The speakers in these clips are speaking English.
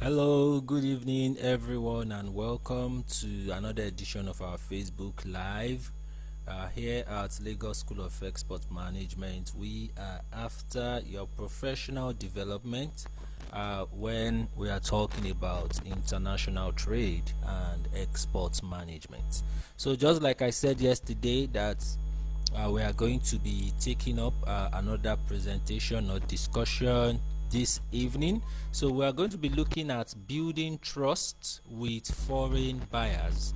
Hello, good evening, everyone, and welcome to another edition of our Facebook Live. Here at Lagos School of Export Management, we are after your professional development when we are talking about international trade and export management. So, just like I said yesterday, that we are going to be taking up another presentation or discussion this evening. So we are going to be looking at building trust with foreign buyers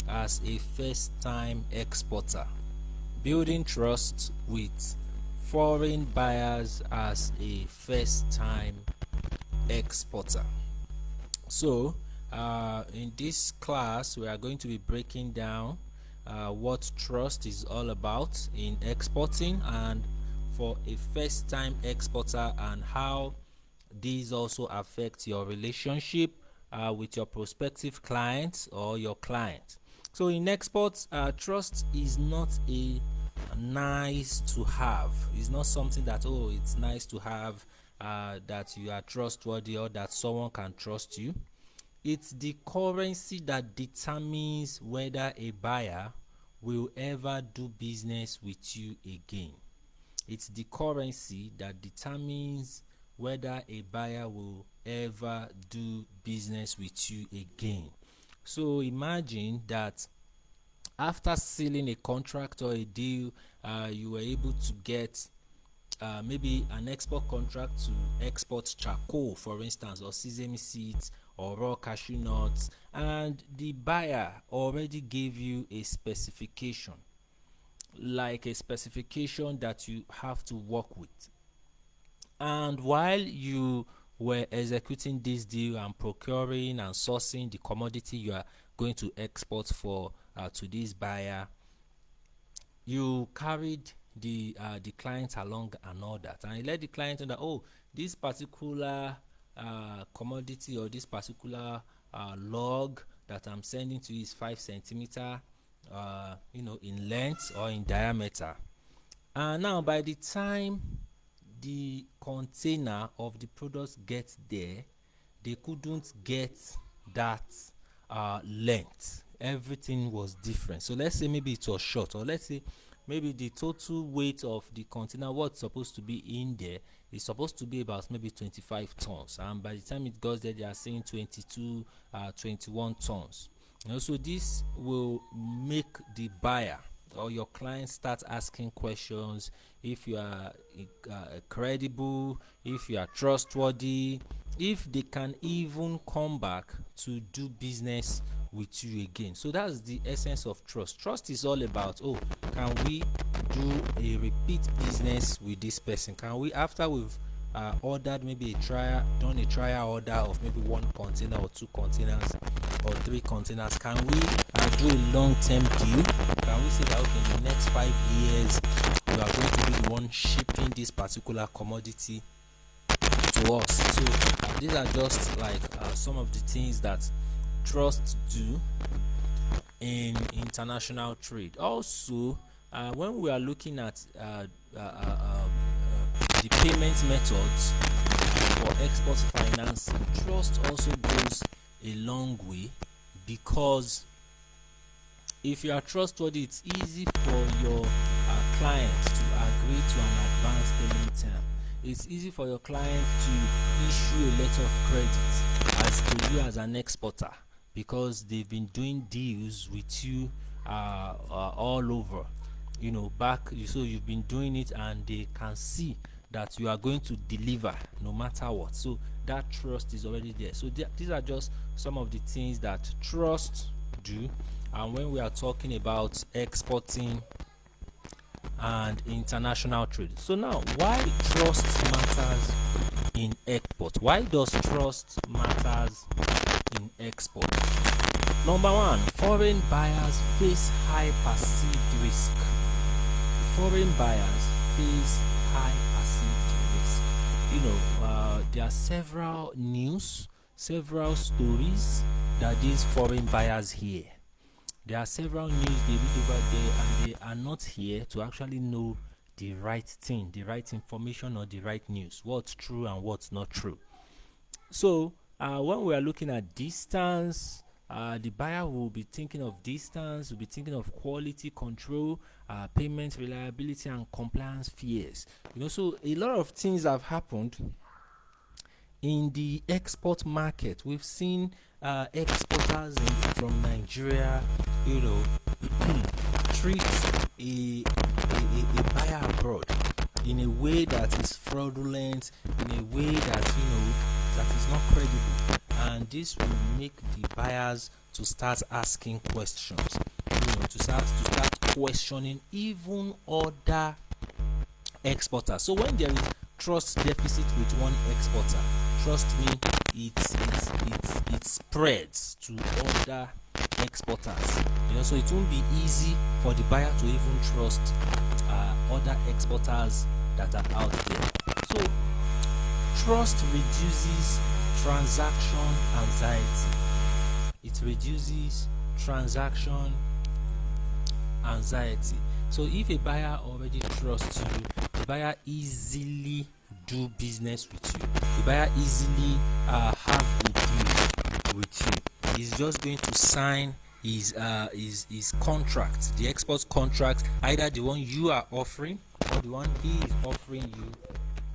as a first-time exporter. Building trust with foreign buyers as a first-time exporter. So in this class, we are going to be breaking down what trust is all about in exporting and for a first-time exporter, and how these also affect your relationship with your prospective clients or your client. So in exports, trust is not a nice to have. It's not something that, oh, it's nice to have, that you are trustworthy or that someone can trust you. It's the currency that determines whether a buyer will ever do business with you again. It's the currency that determines whether a buyer will ever do business with you again. So imagine that after sealing a contract or a deal, you were able to get maybe an export contract to export charcoal, for instance, or sesame seeds or raw cashew nuts, and the buyer already gave you a specification, like a specification that you have to work with. And while you were executing this deal and procuring and sourcing the commodity you are going to export for to this buyer, you carried the client along and all that, and you let the client know that, oh, this particular commodity or this particular log that I'm sending to you is 5 centimeter in length or in diameter. And now by the time the container of the product gets there, they couldn't get that length. Everything was different. So let's say maybe it was short, or let's say maybe the total weight of the container, what's supposed to be in there, is supposed to be about maybe 25 tons, and by the time it goes there, they are saying 22 21 tons. So this will make the buyer or your client start asking questions: if you are credible, if you are trustworthy, if they can even come back to do business with you again. So that's the essence of trust. Trust is all about, oh, can we do a repeat business with this person? Can we, after we've ordered maybe done a trial order of maybe 1 container or 2 containers or 3 containers, can we do a long-term deal? Can we say that, okay, in the next 5 years you are going to be the one shipping this particular commodity to us? So these are just like some of the things that trust do in international trade. Also, when we are looking at the payment methods for export financing, trust also goes a long way, because if you are trustworthy, it's easy for your clients to agree to an advance payment term. It's easy for your client to issue a letter of credit as to you as an exporter, because they've been doing deals with you all over, so you've been doing it, and they can see that you are going to deliver no matter what. So that trust is already there. So these are just some of the things that trust do. And when we are talking about exporting and international trade, so now, why trust matters in export? Why does trust matters in export? Number one, foreign buyers face high perceived risk. Foreign buyers face high perceived risk. There are several stories that these foreign buyers hear. There are several news they read over there, and they are not here to actually know the right thing, the right information, or the right news, what's true and what's not true. So when we are looking at distance, the buyer will be thinking of distance, will be thinking of quality control, payment reliability, and compliance fears. So a lot of things have happened in the export market. We've seen exporters from Nigeria, treat a buyer abroad in a way that is fraudulent, in a way that that is not credible, and this will make the buyers to start asking questions, to start questioning even other exporters. So when there is trust deficit with one exporter, trust me, it spreads to other exporters. So it won't be easy for the buyer to even trust other exporters that are out there. So trust reduces transaction anxiety. It reduces transaction anxiety. So if a buyer already trusts you, the buyer easily do business with you. The buyer easily have a deal with you. He's just going to sign his contract, the export contract, either the one you are offering or the one he is offering you,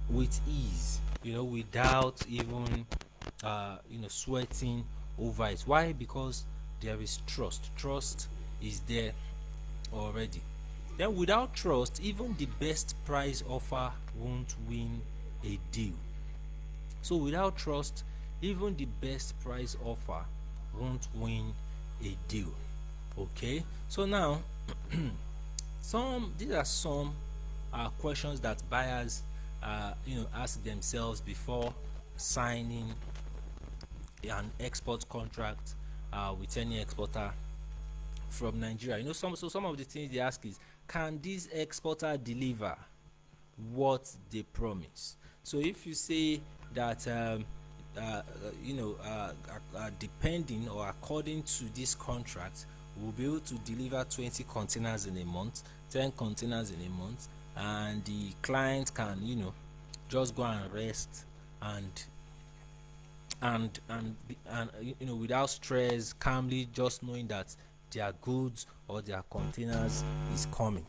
with ease, without even sweating over it. Why? Because there is trust. Trust is there already. Then without trust, even the best price offer won't win a deal. So without trust, even the best price offer won't win a deal. Okay, so now these are some questions that buyers ask themselves before signing an export contract with any exporter from Nigeria. Some of the things they ask is, can this exporter deliver what they promise? So if you say that depending or according to this contract, we'll be able to deliver 20 containers in a month, 10 containers in a month, and the client can just go and rest and without stress, calmly, just knowing that their goods or their containers is coming.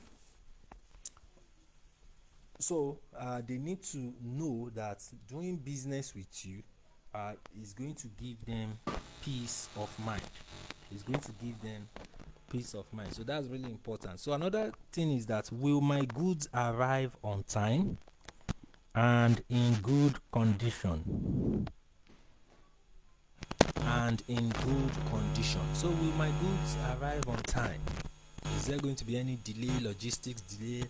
So they need to know that doing business with you is going to give them peace of mind. It's going to give them peace of mind. So that's really important. So another thing is that, will my goods arrive on time and in good condition? And in good condition. So will my goods arrive on time? Is there going to be any delay, logistics delay,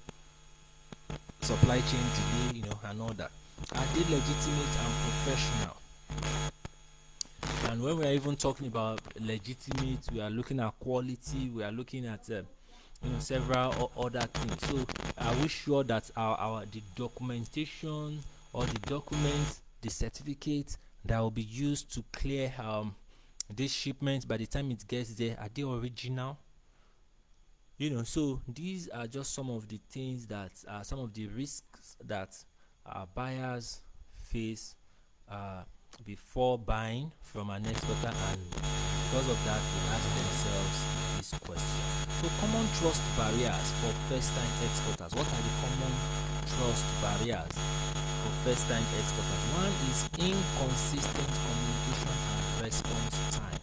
supply chain delay, and all that? Are they legitimate and professional? And when we are even talking about legitimate, we are looking at quality, we are looking at several other things. So are we sure that the documentation or the documents, the certificates that will be used to clear this shipment, by the time it gets there, are they original? So these are just some of the things that some of the risks that buyers face before buying from an exporter, and because of that they ask themselves this question. So common trust barriers for first-time exporters. What are the common trust barriers for first-time exporters? One is inconsistent communication and response time.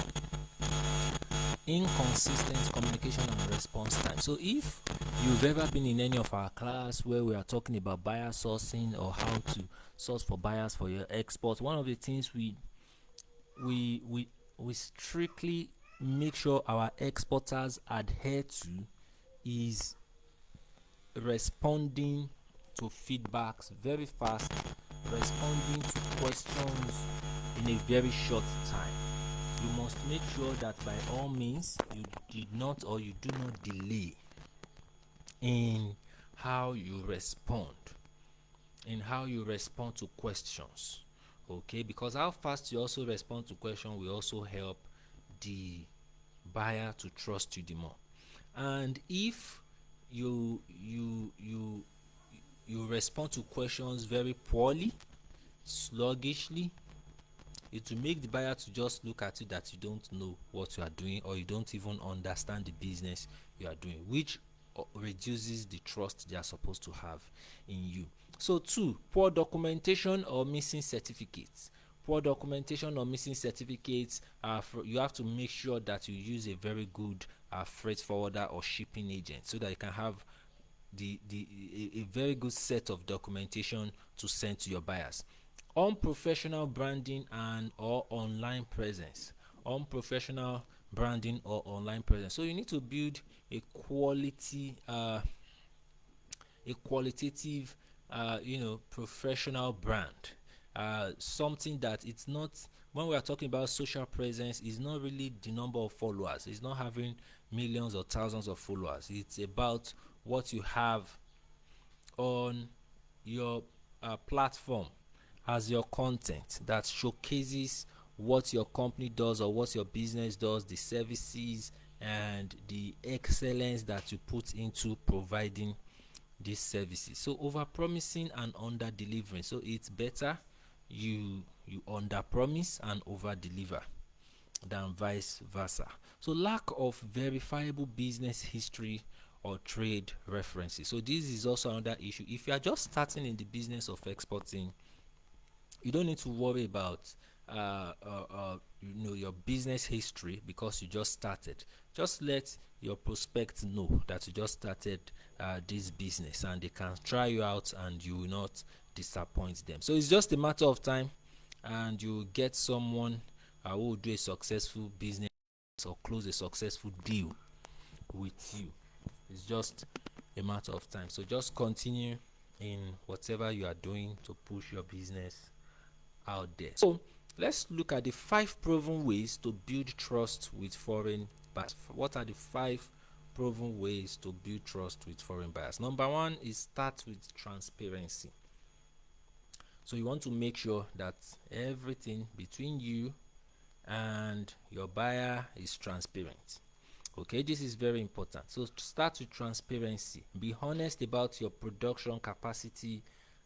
Inconsistent communication and response time. So if you've ever been in any of our class where we are talking about buyer sourcing or how to source for buyers for your export, one of the things we strictly make sure our exporters adhere to is responding to feedbacks very fast, responding to questions in a very short time. You must make sure that by all means you did not, or you do not delay in how you respond to questions. Okay, because how fast you also respond to questions will also help the buyer to trust you the more. And if you respond to questions very poorly, sluggishly, it will make the buyer to just look at you that you don't know what you are doing, or you don't even understand the business you are doing, which reduces the trust they are supposed to have in you. So 2, poor documentation or missing certificates. Poor documentation or missing certificates, you have to make sure that you use a very good freight forwarder or shipping agent, so that you can have a very good set of documentation to send to your buyers. Unprofessional branding and or online presence. Unprofessional branding or online presence. So you need to build a qualitative professional brand, something that it's not, when we are talking about social presence, is not really the number of followers, it's not having millions or thousands of followers, it's about what you have on your platform as your content that showcases what your company does or what your business does, the services and the excellence that you put into providing these services. So over promising and under delivering. So it's better you under promise and over deliver than vice versa. So lack of verifiable business history or trade references. So this is also another issue. If you are just starting in the business of exporting, you don't need to worry about your business history, because you just started. Just let your prospects know that you just started this business, and they can try you out and you will not disappoint them. So it's just a matter of time, and you get someone who will do a successful business or close a successful deal with you. It's just a matter of time. So just continue in whatever you are doing to push your business out there. So let's look at the 5 proven ways to build trust with foreign buyers. What are the 5 proven ways to build trust with foreign buyers? Number 1 is start with transparency. So you want to make sure that everything between you and your buyer is transparent. Okay, this is very important. So start with transparency. Be honest about your production capacity,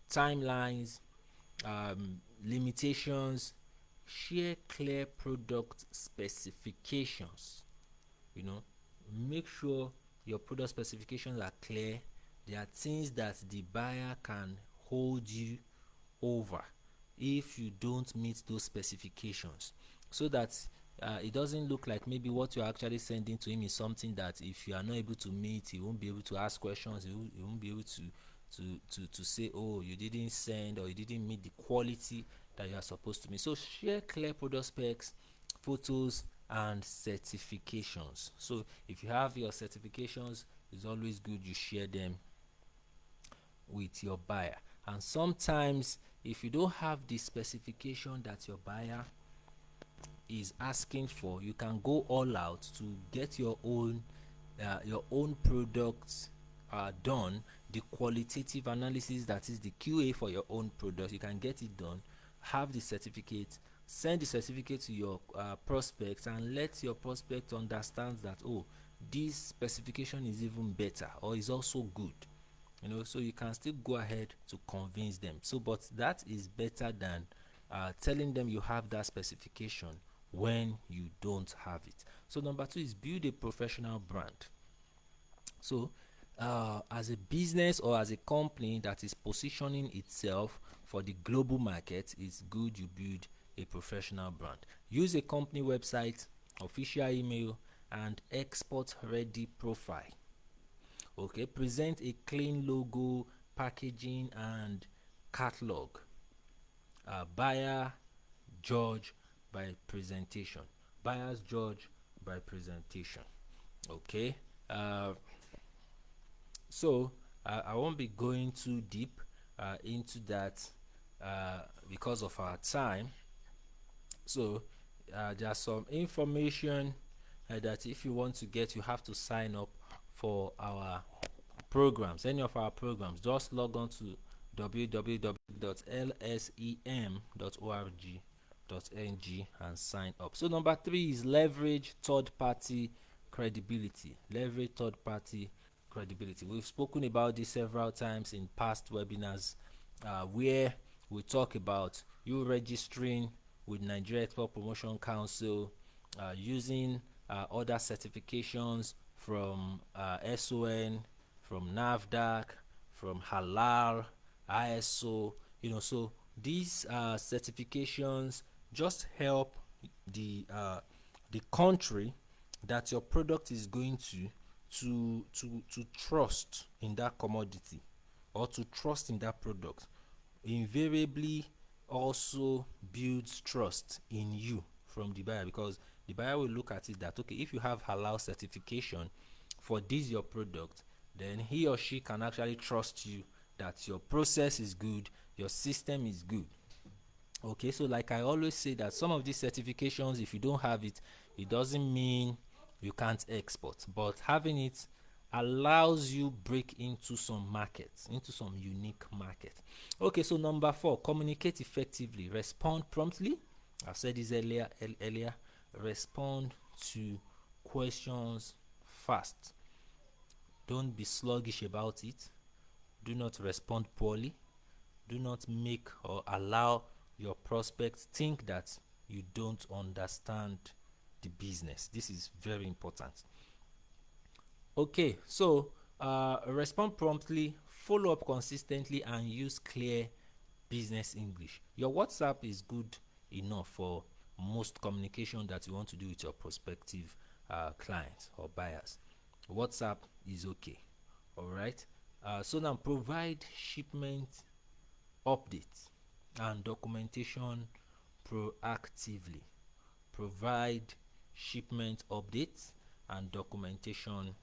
timelines, limitations. Share clear product specifications. Make sure your product specifications are clear. There are things that the buyer can hold you over if you don't meet those specifications, so that it doesn't look like maybe what you're actually sending to him is something that if you are not able to meet, he won't be able to ask questions, he won't be able to say, oh, you didn't send, or you didn't meet the quality that you are supposed to meet. So share clear product specs, photos and certifications. So if you have your certifications, it's always good you share them with your buyer. And sometimes if you don't have the specification that your buyer is asking for, you can go all out to get your own products done. The qualitative analysis, that is the QA for your own product, you can get it done, have the certificate, send the certificate to your prospects, and let your prospect understand that, oh, this specification is even better or is also good. So you can still go ahead to convince them. So but that is better than telling them you have that specification when you don't have it. So number 2 is build a professional brand. So as a business or as a company that is positioning itself for the global market, it's good you build a professional brand. Use a company website, official email and export ready profile. Okay, present a clean logo, packaging and catalog. Buyer judge by presentation. Buyers judge by presentation. Okay, so I won't be going too deep into that because of our time. So there's some information that if you want to get, you have to sign up for our programs, any of our programs. Just log on to www.lsem.org.ng and sign up. So number 3 is leverage third party credibility. Leverage third party credibility. We've spoken about this several times in past webinars where we talk about you registering with Nigeria Export Promotion Council, using other certifications from SON, from NAFDAC, from Halal, ISO. So these certifications just help the country that your product is going to trust in that commodity, or to trust in that product. Invariably also builds trust in you from the buyer, because the buyer will look at it that, okay, if you have halal certification for this your product, then he or she can actually trust you that your process is good, your system is good. Okay, so like I always say, that some of these certifications, if you don't have it, it doesn't mean you can't export, but having it allows you break into some markets, into some unique market. Okay, so number 4, communicate effectively, respond promptly. I've said this earlier. Respond to questions fast. Don't be sluggish about it. Do not respond poorly. Do not make or allow your prospects think that you don't understand the business. This is very important. Okay, so respond promptly, follow up consistently, and use clear business English. Your WhatsApp is good enough for most communication that you want to do with your prospective clients or buyers. WhatsApp is okay. All right. So now provide shipment updates and documentation proactively. Provide shipment updates and documentation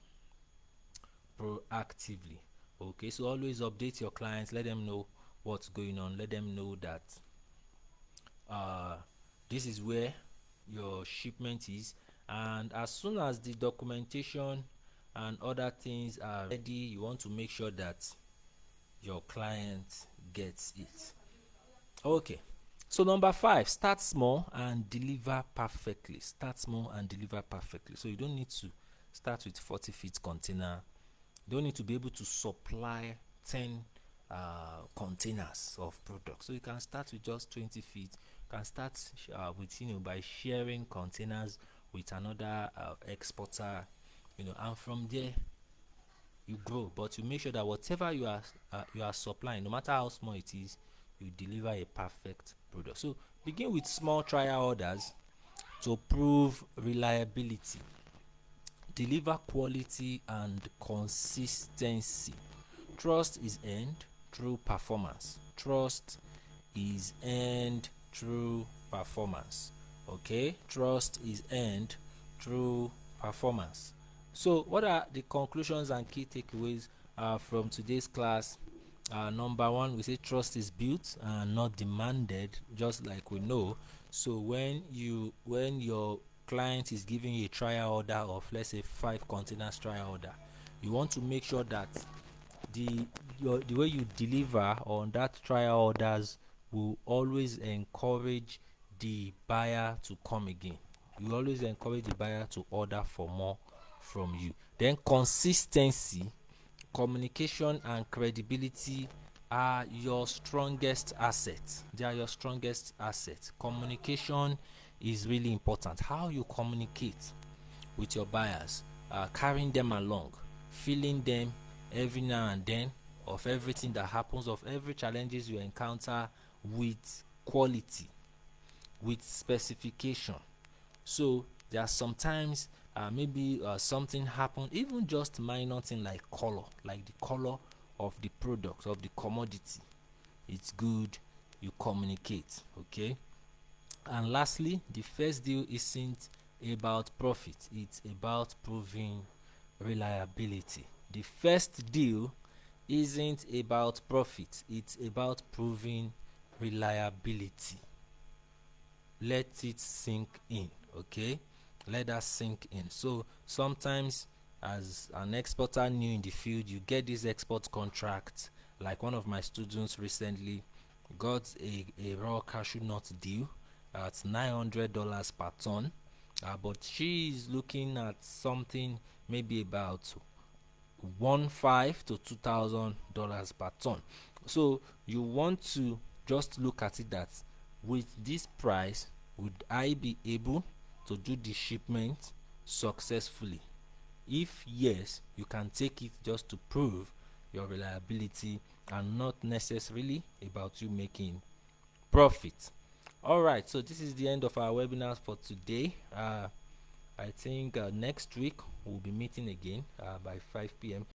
proactively. Okay, so always update your clients, let them know what's going on, let them know that this is where your shipment is, and as soon as the documentation and other things are ready, you want to make sure that your client gets it. Okay, so number 5, start small and deliver perfectly. Start small and deliver perfectly. So you don't need to start with 40-feet container. You don't need to be able to supply 10 containers of products. So you can start with just 20 feet. You can start with by sharing containers with another exporter, and from there you grow. But you make sure that whatever you are supplying, no matter how small it is, you deliver a perfect product. So begin with small trial orders to prove reliability. Deliver quality and consistency. Trust is earned through performance. Trust is earned through performance. Okay, trust is earned through performance. So what are the conclusions and key takeaways from today's class? Number 1, we say trust is built and not demanded, just like we know. So when your client is giving you a trial order of, let's say, 5 containers trial order, you want to make sure that the way you deliver on that trial orders will always encourage the buyer to come again. You always encourage the buyer to order for more from you. Then consistency, communication, and credibility are your strongest assets. They are your strongest assets. Communication is really important. How you communicate with your buyers, carrying them along, feeling them every now and then of everything that happens, of every challenges you encounter, with quality, with specification. So there are sometimes maybe something happened, even just minor thing like color, like the color of the product, of the commodity. It's good you communicate. Okay. And lastly, the first deal isn't about profit, it's about proving reliability. The first deal isn't about profit, it's about proving reliability. Let it sink in. Okay, let that sink in. So sometimes, as an exporter new in the field, you get this export contract. Like one of my students recently got a raw cashew nut deal at $900 per ton, but she is looking at something maybe about $1,500 to $2,000 per ton. So you want to just look at it that with this price Would I be able to do the shipment successfully? If yes, you can take it just to prove your reliability and not necessarily about you making profit. All right, so this is the end of our webinar for today. I think next week we'll be meeting again by 5 p.m.